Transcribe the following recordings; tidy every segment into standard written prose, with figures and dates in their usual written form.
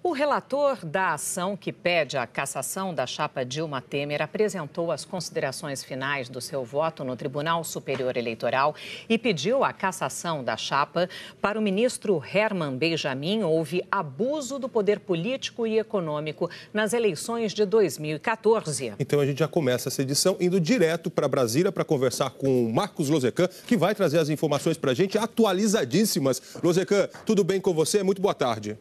O relator da ação que pede a cassação da chapa Dilma Temer apresentou as considerações finais do seu voto no Tribunal Superior Eleitoral e pediu a cassação da chapa. Para o ministro Herman Benjamin, houve abuso do poder político e econômico nas eleições de 2014. Então a gente já começa essa edição indo direto para Brasília para conversar com o Marcos Lozecan, que vai trazer as informações para a gente atualizadíssimas. Lozecan, tudo bem com você? Muito boa tarde.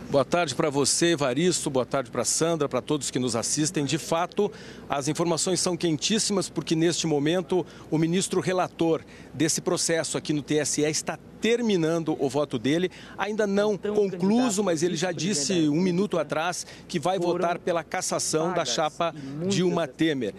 Boa tarde para você, Evaristo, boa tarde para Sandra, para todos que nos assistem. De fato, as informações são quentíssimas porque, neste momento, o ministro relator desse processo aqui no TSE está terminando o voto dele, ainda não concluso, mas ele já disse um minuto atrás que vai votar pela cassação da chapa Dilma Temer.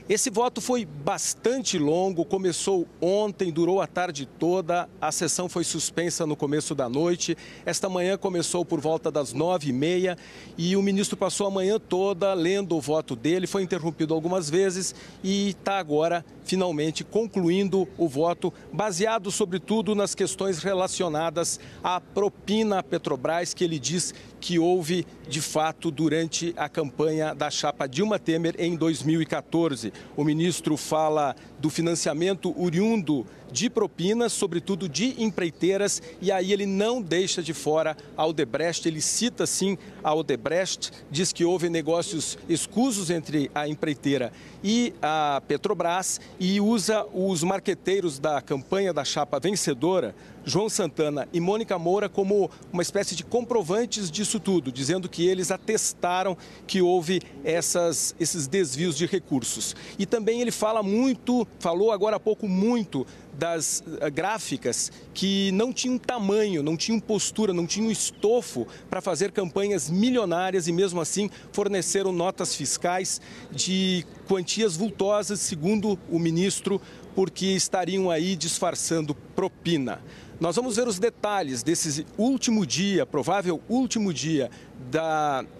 Esse voto foi bastante longo, começou ontem, durou a tarde toda, a sessão foi suspensa no começo da noite. Esta manhã começou por volta das 9h30 e o ministro passou a manhã toda lendo o voto dele, foi interrompido algumas vezes e está agora finalmente concluindo o voto, baseado sobretudo nas questões relacionadas à propina à Petrobras, que ele diz que houve de fato durante a campanha da chapa Dilma Temer em 2014. O ministro fala do financiamento oriundo de propinas, sobretudo de empreiteiras, e aí ele não deixa de fora a Odebrecht, ele cita sim a Odebrecht, diz que houve negócios escusos entre a empreiteira e a Petrobras e usa os marqueteiros da campanha da chapa vencedora, João Santana e Mônica Moura, como uma espécie de comprovantes disso tudo, dizendo que eles atestaram que houve esses desvios de recursos. E também ele falou agora há pouco muito das gráficas que não tinham tamanho, não tinham postura, não tinham estofo para fazer campanhas milionárias e mesmo assim forneceram notas fiscais de quantias vultosas, segundo o ministro, porque estariam aí disfarçando propina. Nós vamos ver os detalhes desse último dia, provável último dia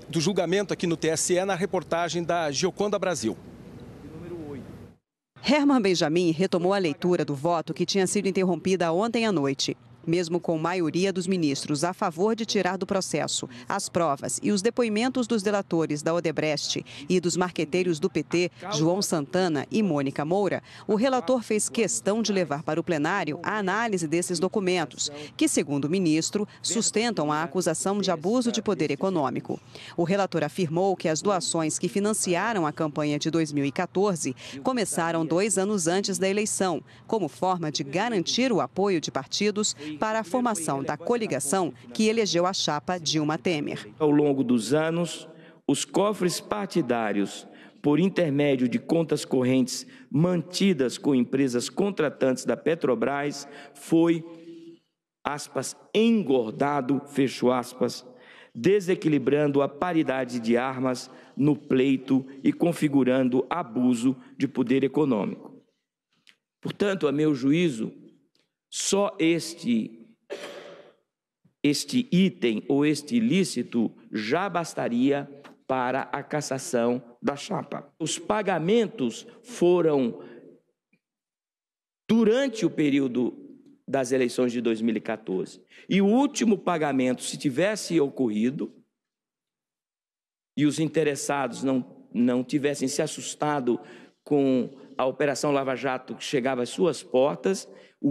do julgamento aqui no TSE na reportagem da Gioconda Brasil. Herman Benjamin retomou a leitura do voto que tinha sido interrompida ontem à noite. Mesmo com maioria dos ministros a favor de tirar do processo as provas e os depoimentos dos delatores da Odebrecht e dos marqueteiros do PT, João Santana e Mônica Moura, o relator fez questão de levar para o plenário a análise desses documentos, que, segundo o ministro, sustentam a acusação de abuso de poder econômico. O relator afirmou que as doações que financiaram a campanha de 2014 começaram 2 anos antes da eleição, como forma de garantir o apoio de partidos para a formação da coligação que elegeu a chapa Dilma Temer. Ao longo dos anos, os cofres partidários, por intermédio de contas correntes mantidas com empresas contratantes da Petrobras, foi, aspas, engordado, fecho aspas, desequilibrando a paridade de armas no pleito e configurando abuso de poder econômico. Portanto, a meu juízo, só este item ou este ilícito já bastaria para a cassação da chapa. Os pagamentos foram durante o período das eleições de 2014. E o último pagamento, se tivesse ocorrido, e os interessados não tivessem se assustado com a Operação Lava Jato que chegava às suas portas, o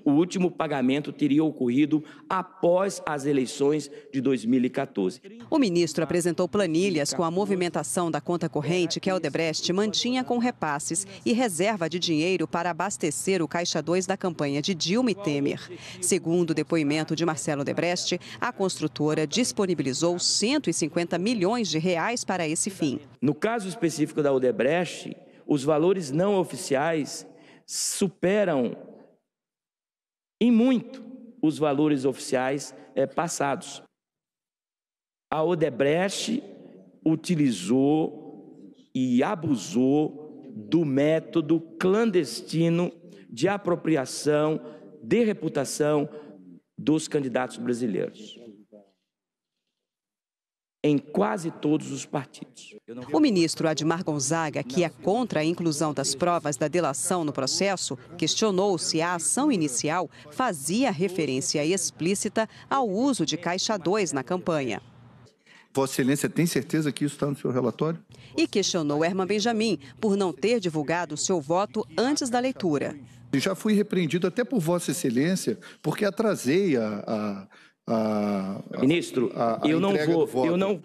último pagamento teria ocorrido após as eleições de 2014. O ministro apresentou planilhas com a movimentação da conta corrente que a Odebrecht mantinha com repasses e reserva de dinheiro para abastecer o Caixa 2 da campanha de Dilma e Temer. Segundo o depoimento de Marcelo Odebrecht, a construtora disponibilizou 150 milhões de reais para esse fim. No caso específico da Odebrecht, os valores não oficiais superam em muito os valores oficiais passados. A Odebrecht utilizou e abusou do método clandestino de apropriação de reputação dos candidatos brasileiros. em quase todos os partidos. O ministro Admar Gonzaga, que é contra a inclusão das provas da delação no processo, questionou se a ação inicial fazia referência explícita ao uso de caixa 2 na campanha. Vossa Excelência tem certeza que isso está no seu relatório? E questionou Herman Benjamin por não ter divulgado seu voto antes da leitura. Eu já fui repreendido até por Vossa Excelência, porque atrasei Ministro,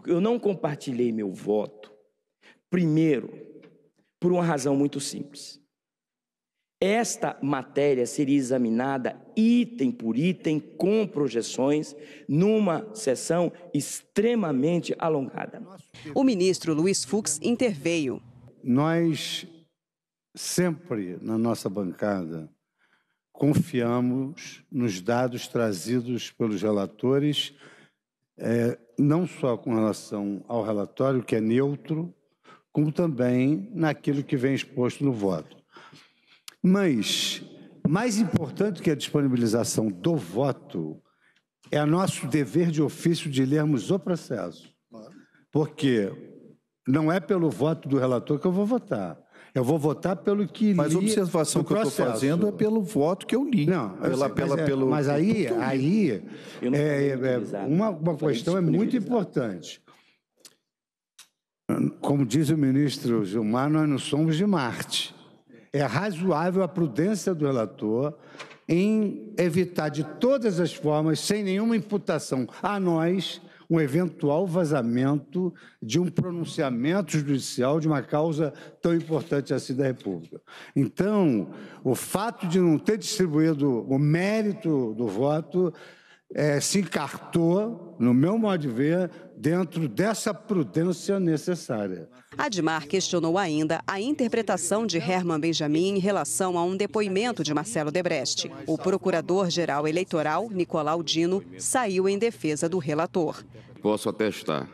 eu não compartilhei meu voto, primeiro, por uma razão muito simples. Esta matéria seria examinada item por item, com projeções, numa sessão extremamente alongada. O ministro Luiz Fux interveio. Nós sempre, na nossa bancada, confiamos nos dados trazidos pelos relatores, não só com relação ao relatório, que é neutro, como também naquilo que vem exposto no voto. Mas, mais importante que a disponibilização do voto, é nosso dever de ofício de lermos o processo. Porque não é pelo voto do relator que eu vou votar. Eu vou votar pelo que li. Mas a observação que eu estou fazendo é pelo voto que eu li. Não, mas aí uma questão é muito importante. Como diz o ministro Gilmar, nós não somos de Marte. É razoável a prudência do relator em evitar de todas as formas, sem nenhuma imputação a nós, um eventual vazamento de um pronunciamento judicial de uma causa tão importante assim da República. Então, o fato de não ter distribuído o mérito do voto se encartou, no meu modo de ver, dentro dessa prudência necessária. Admar questionou ainda a interpretação de Herman Benjamin em relação a um depoimento de Marcelo Odebrecht. O procurador-geral eleitoral, Nicolau Dino, saiu em defesa do relator. Posso atestar,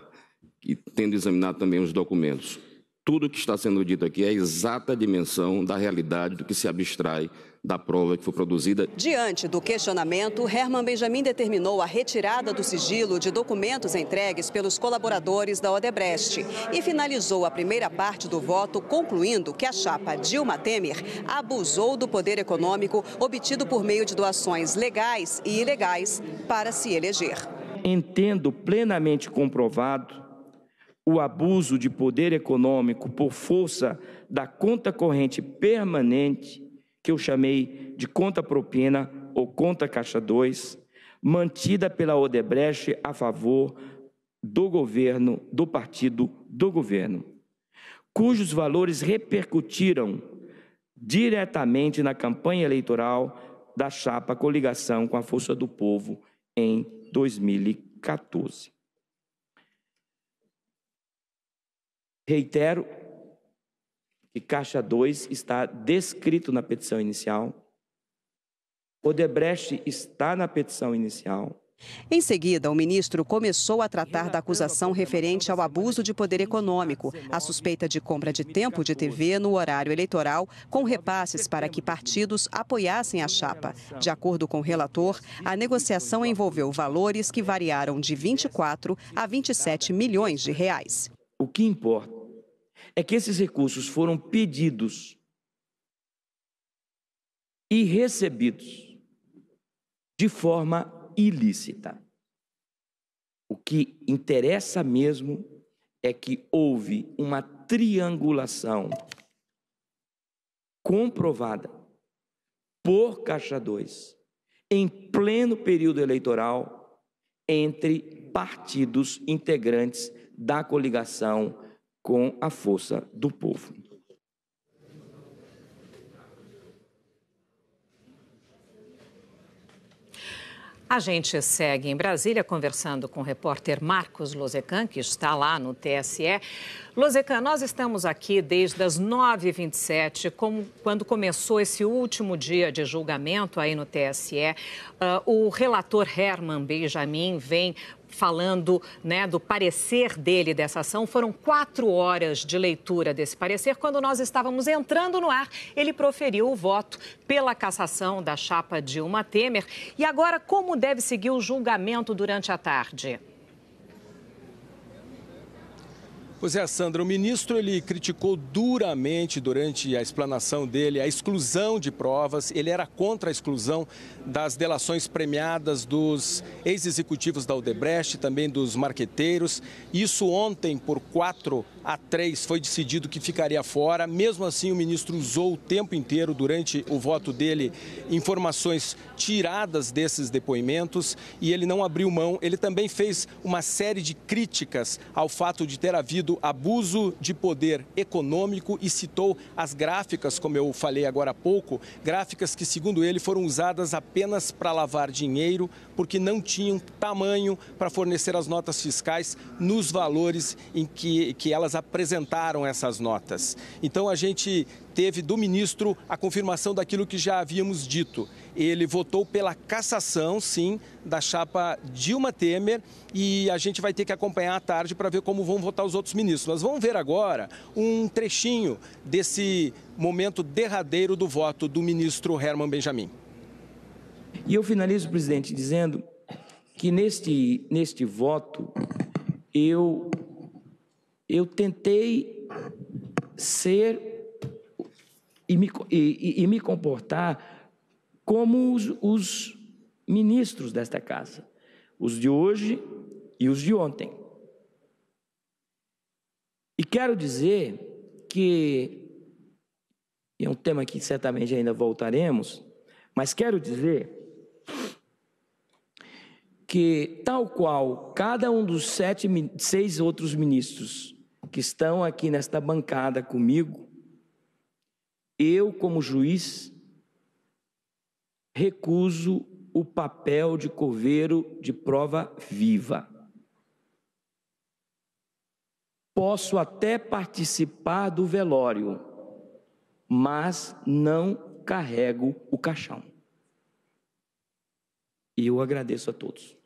e tendo examinado também os documentos, tudo o que está sendo dito aqui é a exata dimensão da realidade do que se abstrai da prova que foi produzida. Diante do questionamento, Herman Benjamin determinou a retirada do sigilo de documentos entregues pelos colaboradores da Odebrecht e finalizou a primeira parte do voto, concluindo que a chapa Dilma Temer abusou do poder econômico obtido por meio de doações legais e ilegais para se eleger. Entendo plenamente comprovado o abuso de poder econômico por força da conta corrente permanente, que eu chamei de conta propina ou conta caixa 2, mantida pela Odebrecht a favor do governo, do partido do governo, cujos valores repercutiram diretamente na campanha eleitoral da chapa Coligação com a Força do Povo em 2014. Reitero que caixa 2 está descrito na petição inicial. Odebrecht está na petição inicial. Em seguida, o ministro começou a tratar da acusação referente ao abuso de poder econômico, a suspeita de compra de tempo de TV no horário eleitoral, com repasses para que partidos apoiassem a chapa. De acordo com o relator, a negociação envolveu valores que variaram de 24 a 27 milhões de reais. O que importa é que esses recursos foram pedidos e recebidos de forma ilícita. O que interessa mesmo é que houve uma triangulação comprovada por Caixa 2 em pleno período eleitoral entre partidos integrantes da coligação com a Força do Povo. A gente segue em Brasília conversando com o repórter Marcos Lozecan, que está lá no TSE. Lozecan, nós estamos aqui desde as 9h27, quando começou esse último dia de julgamento aí no TSE. O relator Herman Benjamin vem falando, né, do parecer dele dessa ação. Foram 4 horas de leitura desse parecer. Quando nós estávamos entrando no ar, ele proferiu o voto pela cassação da chapa Dilma Temer. E agora, como deve seguir o julgamento durante a tarde? Pois é, Sandra, o ministro ele criticou duramente durante a explanação dele a exclusão de provas. Ele era contra a exclusão das delações premiadas dos ex-executivos da Odebrecht, também dos marqueteiros. Isso ontem, por 4-3, foi decidido que ficaria fora. Mesmo assim, o ministro usou o tempo inteiro, durante o voto dele, informações tiradas desses depoimentos e ele não abriu mão. Ele também fez uma série de críticas ao fato de ter havido abuso de poder econômico e citou as gráficas, como eu falei agora há pouco, gráficas que, segundo ele, foram usadas apenas para lavar dinheiro, porque não tinham tamanho para fornecer as notas fiscais nos valores em que elas apresentaram essas notas. Então, a gente teve do ministro a confirmação daquilo que já havíamos dito. Ele votou pela cassação, sim, da chapa Dilma Temer e a gente vai ter que acompanhar à tarde para ver como vão votar os outros ministros. Mas vamos ver agora um trechinho desse momento derradeiro do voto do ministro Herman Benjamin. E eu finalizo, presidente, dizendo que neste voto eu tentei ser e me comportar como os ministros desta casa, os de hoje e os de ontem. E quero dizer que, é um tema que certamente ainda voltaremos, mas quero dizer que, tal qual cada um dos 6 outros ministros que estão aqui nesta bancada comigo, eu, como juiz, recuso o papel de coveiro de prova viva. Posso até participar do velório, mas não carrego o caixão. E eu agradeço a todos.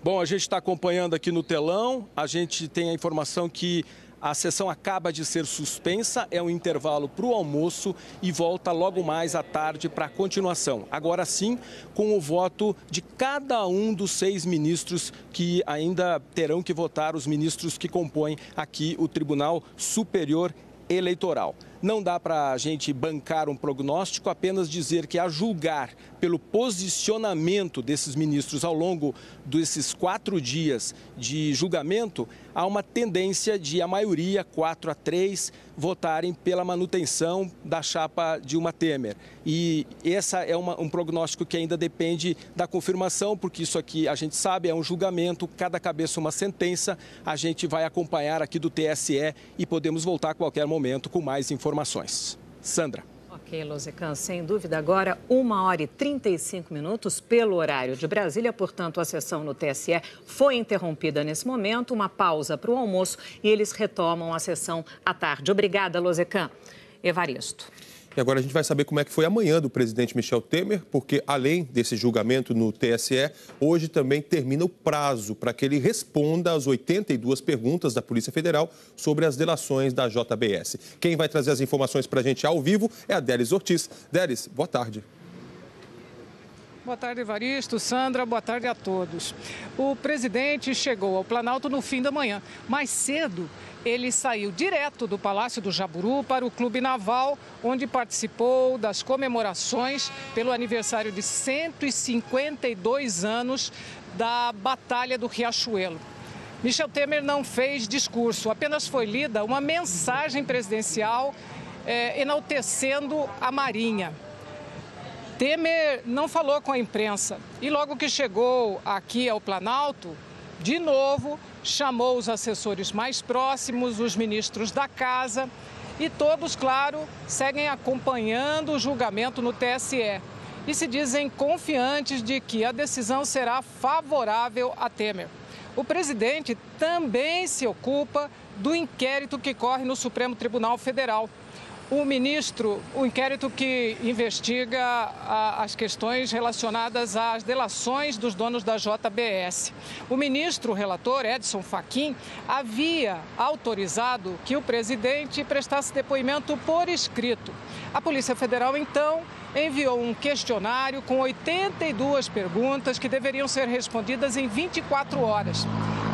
Bom, a gente está acompanhando aqui no telão, a gente tem a informação que a sessão acaba de ser suspensa, é um intervalo para o almoço e volta logo mais à tarde para a continuação. Agora sim, com o voto de cada um dos 6 ministros que ainda terão que votar, os ministros que compõem aqui o Tribunal Superior Eleitoral. Não dá para a gente bancar um prognóstico, apenas dizer que, a julgar pelo posicionamento desses ministros ao longo desses 4 dias de julgamento, há uma tendência de a maioria, 4-3, votarem pela manutenção da chapa Dilma Temer. E essa é um prognóstico que ainda depende da confirmação, porque isso aqui, a gente sabe, é um julgamento, cada cabeça uma sentença. A gente vai acompanhar aqui do TSE e podemos voltar a qualquer momento com mais informações. Sandra. Ok, Lozecan, sem dúvida. Agora, 1h35 pelo horário de Brasília. Portanto, a sessão no TSE foi interrompida nesse momento. Uma pausa para o almoço e eles retomam a sessão à tarde. Obrigada, Lozecan. Evaristo. E agora a gente vai saber como é que foi amanhã do presidente Michel Temer, porque além desse julgamento no TSE, hoje também termina o prazo para que ele responda às 82 perguntas da Polícia Federal sobre as delações da JBS. Quem vai trazer as informações para a gente ao vivo é a Délis Ortiz. Délis, boa tarde. Boa tarde, Evaristo, Sandra, boa tarde a todos. O presidente chegou ao Planalto no fim da manhã. Mais cedo, ele saiu direto do Palácio do Jaburu para o Clube Naval, onde participou das comemorações pelo aniversário de 152 anos da Batalha do Riachuelo. Michel Temer não fez discurso, apenas foi lida uma mensagem presidencial enaltecendo a Marinha. Temer não falou com a imprensa e logo que chegou aqui ao Planalto, de novo, chamou os assessores mais próximos, os ministros da casa e todos, claro, seguem acompanhando o julgamento no TSE e se dizem confiantes de que a decisão será favorável a Temer. O presidente também se ocupa do inquérito que corre no Supremo Tribunal Federal. O inquérito que investiga as questões relacionadas às delações dos donos da JBS. O ministro relator, Edson Fachin, havia autorizado que o presidente prestasse depoimento por escrito. A Polícia Federal, então, enviou um questionário com 82 perguntas que deveriam ser respondidas em 24 horas.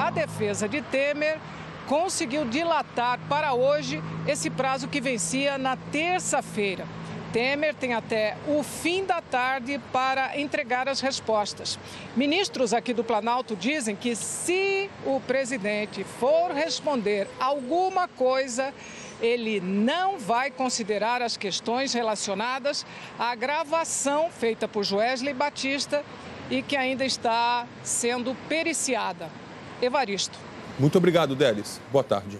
a defesa de Temer conseguiu dilatar para hoje esse prazo que vencia na terça-feira. Temer tem até o fim da tarde para entregar as respostas. Ministros aqui do Planalto dizem que se o presidente for responder alguma coisa, ele não vai considerar as questões relacionadas à gravação feita por Joesley Batista e que ainda está sendo periciada. Evaristo. Muito obrigado, Délis. Boa tarde.